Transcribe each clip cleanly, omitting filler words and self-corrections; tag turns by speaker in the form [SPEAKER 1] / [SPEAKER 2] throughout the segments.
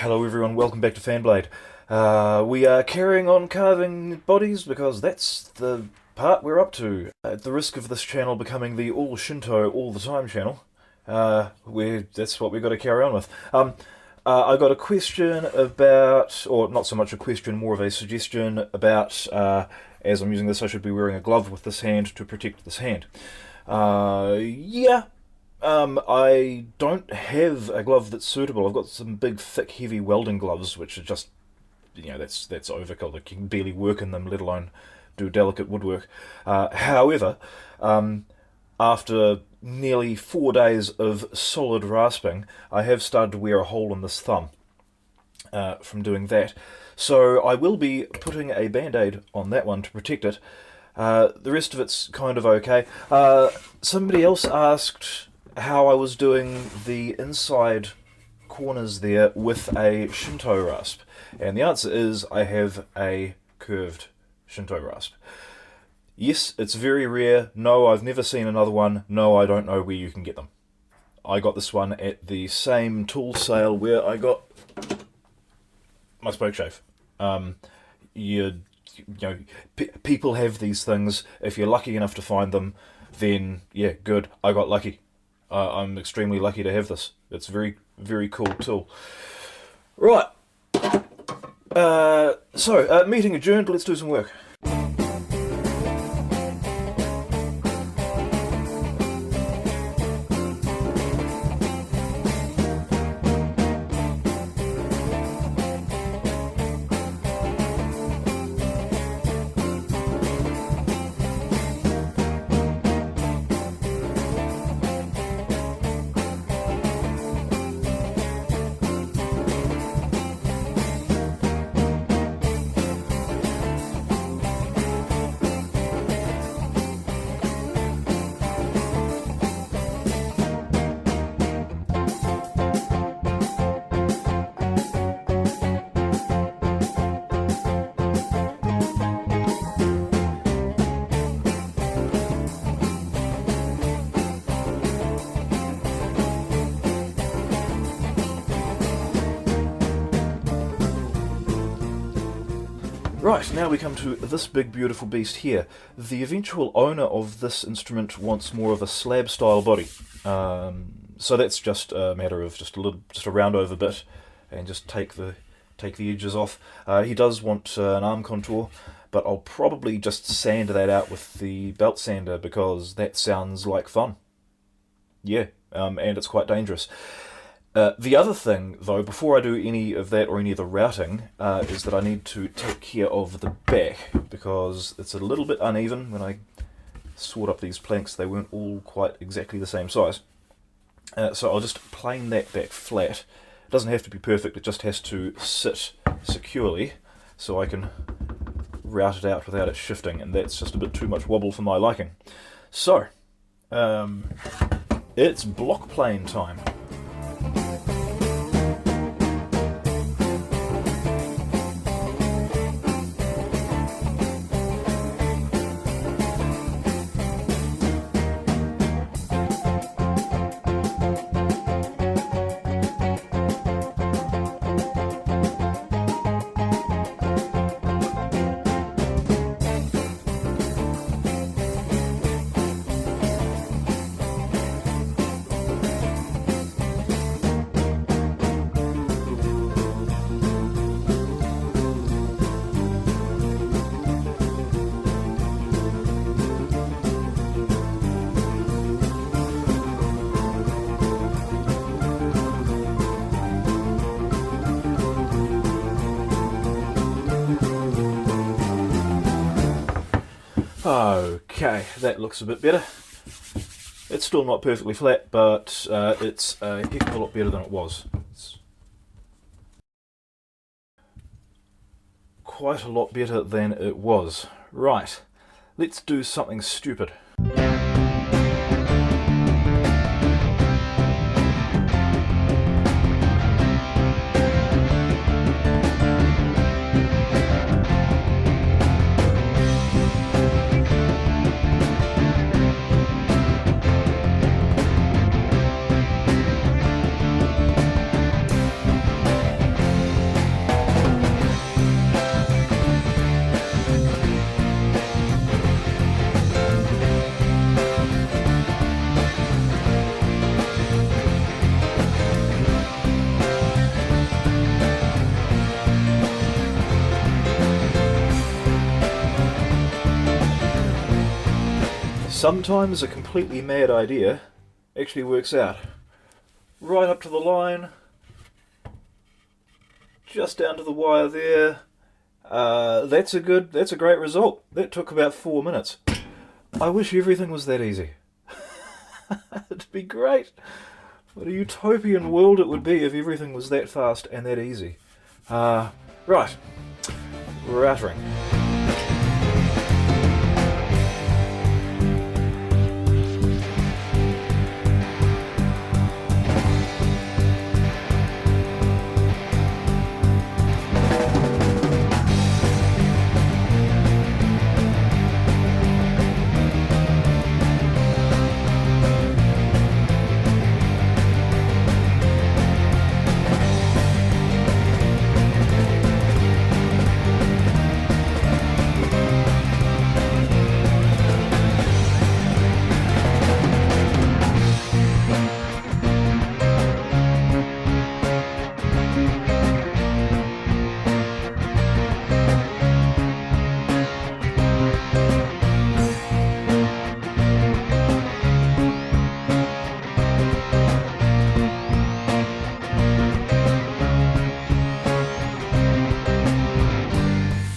[SPEAKER 1] Hello everyone, welcome back to Fanblade. We are carrying on carving bodies because that's the part we're up to. At the risk of this channel becoming the all Shinto all the time channel, that's what we've got to carry on with. I got a question about, or not so much a question, more of a suggestion about, as I'm using this, I should be wearing a glove with this hand to protect this hand. I don't have a glove that's suitable. I've got some big, thick, heavy welding gloves, which are just, that's overkill. I can barely work in them, let alone do delicate woodwork. However, after nearly 4 days of solid rasping, I have started to wear a hole in this thumb from doing that. So I will be putting a band-aid on that one to protect it. The rest of it's kind of okay. Somebody else asked how I was doing the inside corners there with a Shinto rasp. And the answer is I have a curved Shinto rasp. Yes, it's very rare. No, I've never seen another one. No, I don't know where you can get them. I got this one at the same tool sale where I got my spoke shave. People have these things. If you're lucky enough to find them, then yeah, good. I got lucky. I'm extremely lucky to have this. It's a very, very cool tool. Right. Meeting adjourned. Let's do some work. Right, now we come to this big beautiful beast here. The eventual owner of this instrument wants more of a slab style body. So that's just a matter of just a round over bit and just take the edges off. He does want an arm contour, but I'll probably just sand that out with the belt sander because that sounds like fun. Yeah, and it's quite dangerous. The other thing, though, before I do any of that or any of the routing, is that I need to take care of the back, because it's a little bit uneven. When I sawed up these planks, they weren't all quite exactly the same size. So I'll just plane that back flat. It doesn't have to be perfect, it just has to sit securely, so I can route it out without it shifting, and that's just a bit too much wobble for my liking. So, it's block plane time. Okay, that looks a bit better. It's still not perfectly flat, but it's a heck of a lot better than it was. It's quite a lot better than it was. Right, let's do something stupid. Sometimes a completely mad idea actually works out. Right up to the line, just down to the wire there. That's a great result. That took about 4 minutes. I wish everything was that easy. It'd be great. What a utopian world it would be if everything was that fast and that easy. Right. Routering.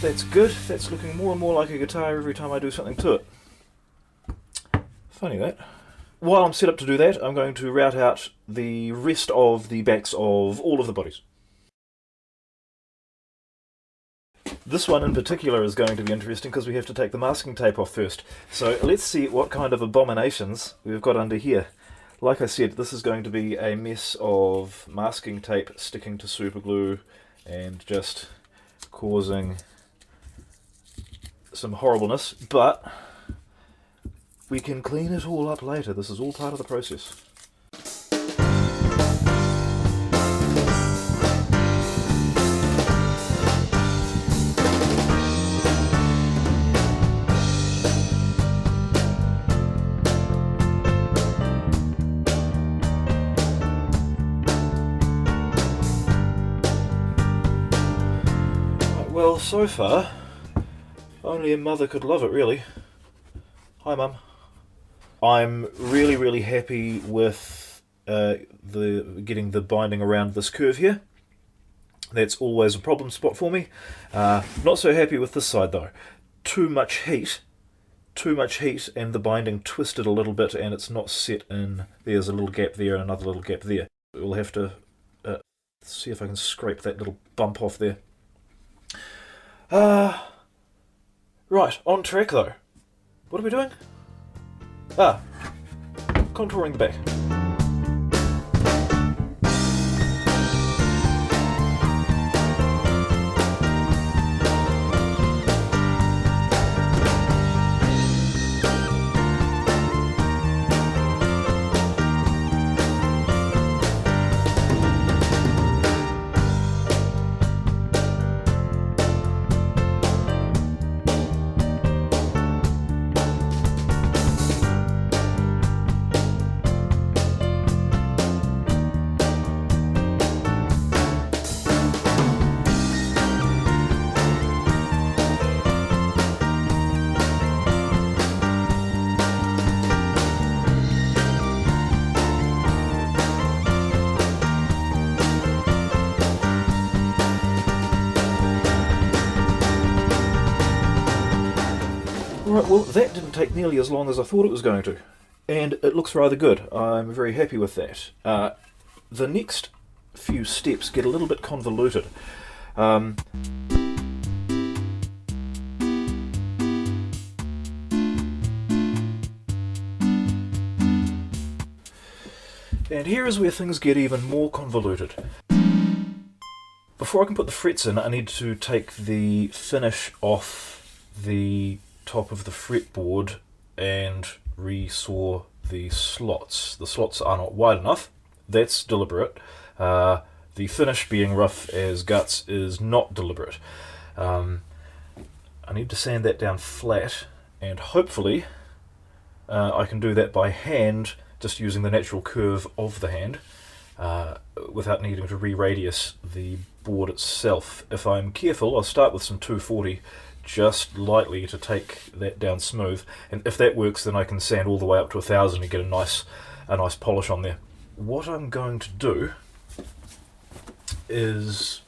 [SPEAKER 1] That's good. That's looking more and more like a guitar every time I do something to it. Funny that. While I'm set up to do that, I'm going to route out the rest of the backs of all of the bodies. This one in particular is going to be interesting because we have to take the masking tape off first. So let's see what kind of abominations we've got under here. Like I said, this is going to be a mess of masking tape sticking to super glue and just causing some horribleness, but we can clean it all up later. This is all part of the process. Well, so far, only a mother could love it, really. Hi, Mum. I'm really happy with getting the binding around this curve here. That's always a problem spot for me. Not so happy with this side, though. Too much heat, and the binding twisted a little bit, and it's not set in. There's a little gap there and another little gap there. We'll have to see if I can scrape that little bump off there. Right, on track though. What are we doing? Contouring the back. Right, well, that didn't take nearly as long as I thought it was going to, and it looks rather good. I'm very happy with that. The next few steps get a little bit convoluted. And here is where things get even more convoluted. Before I can put the frets in, I need to take the finish off the top of the fretboard and resaw the slots. The slots are not wide enough. That's deliberate. The finish being rough as guts is not deliberate. I need to sand that down flat, and hopefully I can do that by hand, just using the natural curve of the hand, without needing to re-radius the board itself. If I'm careful, I'll start with some 240 just lightly to take that down smooth, and if that works then I can sand all the way up to 1000 and get a nice polish on there. What I'm going to do is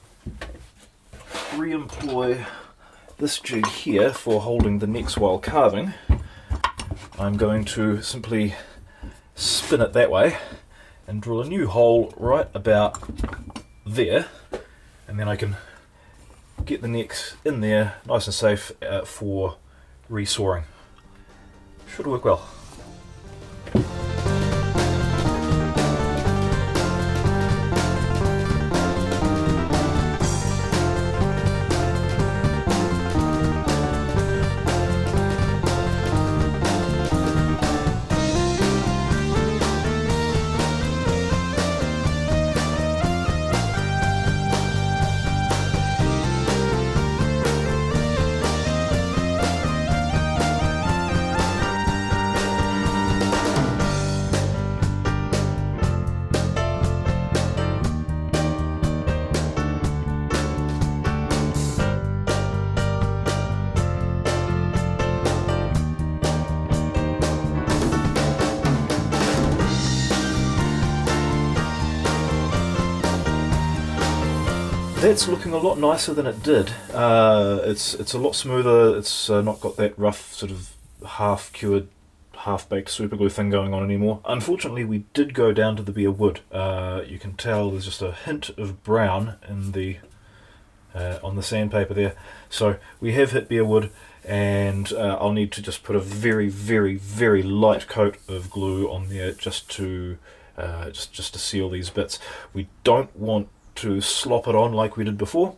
[SPEAKER 1] re-employ this jig here for holding the necks while carving. I'm going to simply spin it that way and drill a new hole right about there, and then I can get the necks in there nice and safe for resawing. Should work well. That's looking a lot nicer than it did. It's a lot smoother. It's not got that rough sort of half-cured, half-baked superglue thing going on anymore. Unfortunately, we did go down to the bare wood. You can tell there's just a hint of brown in the on the sandpaper there. So we have hit bare wood, and I'll need to just put a very, very, very light coat of glue on there just to seal these bits. We don't want to slop it on like we did before,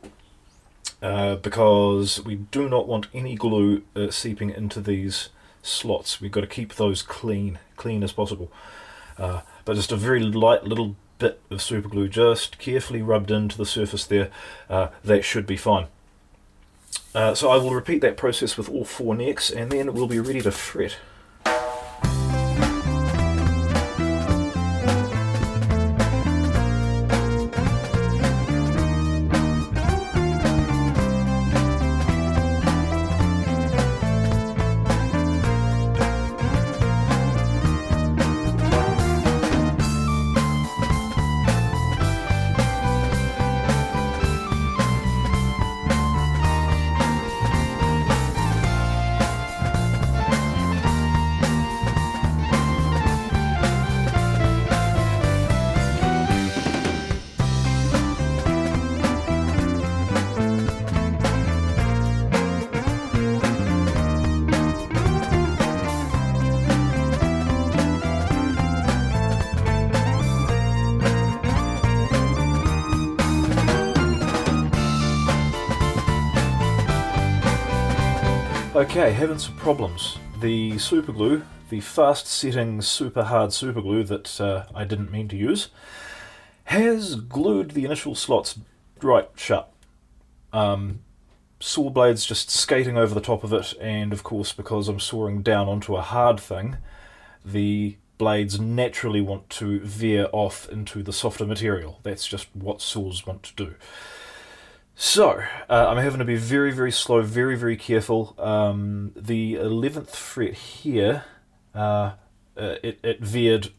[SPEAKER 1] because we do not want any glue seeping into these slots. We've got to keep those clean as possible. But just a very light little bit of super glue just carefully rubbed into the surface there, that should be fine. So I will repeat that process with all 4 necks, and then we'll be ready to fret. Okay, having some problems. The super glue, the fast setting super hard super glue that I didn't mean to use, has glued the initial slots right shut. Saw blades just skating over the top of it, and of course because I'm sawing down onto a hard thing, the blades naturally want to veer off into the softer material. That's just what saws want to do. So, I'm having to be very, very slow, very, very careful. The 11th fret here, it veered,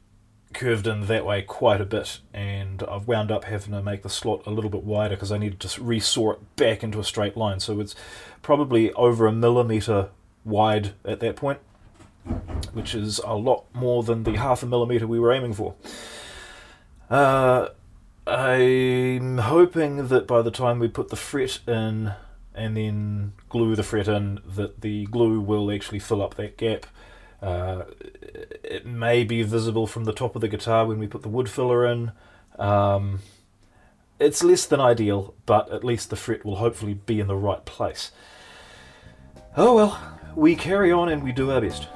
[SPEAKER 1] curved in that way quite a bit, and I've wound up having to make the slot a little bit wider because I needed to resaw it back into a straight line. So it's probably over 1 millimeter wide at that point, which is a lot more than the 0.5 millimeter we were aiming for. I'm hoping that by the time we put the fret in and then glue the fret in, that the glue will actually fill up that gap. It may be visible from the top of the guitar when we put the wood filler in. It's less than ideal, but at least the fret will hopefully be in the right place. Oh well, we carry on and we do our best.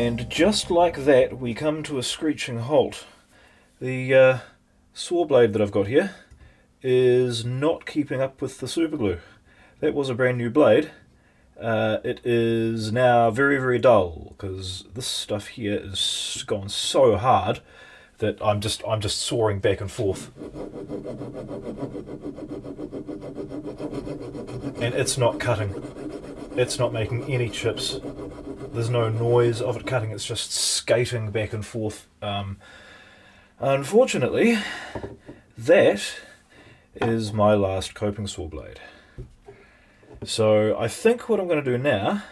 [SPEAKER 1] And just like that, we come to a screeching halt. The saw blade that I've got here is not keeping up with the superglue. That was a brand new blade. It is now very, very dull because this stuff here is gone so hard that I'm just sawing back and forth, and it's not cutting. It's not making any chips. There's no noise of it cutting. It's just skating back and forth. Unfortunately, that is my last coping saw blade. So I think what I'm going to do now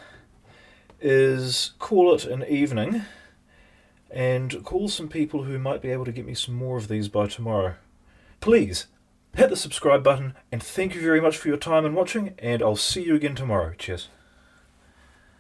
[SPEAKER 1] is call it an evening and call some people who might be able to get me some more of these by tomorrow. Please hit the subscribe button, and thank you very much for your time and watching, and I'll see you again tomorrow. Cheers.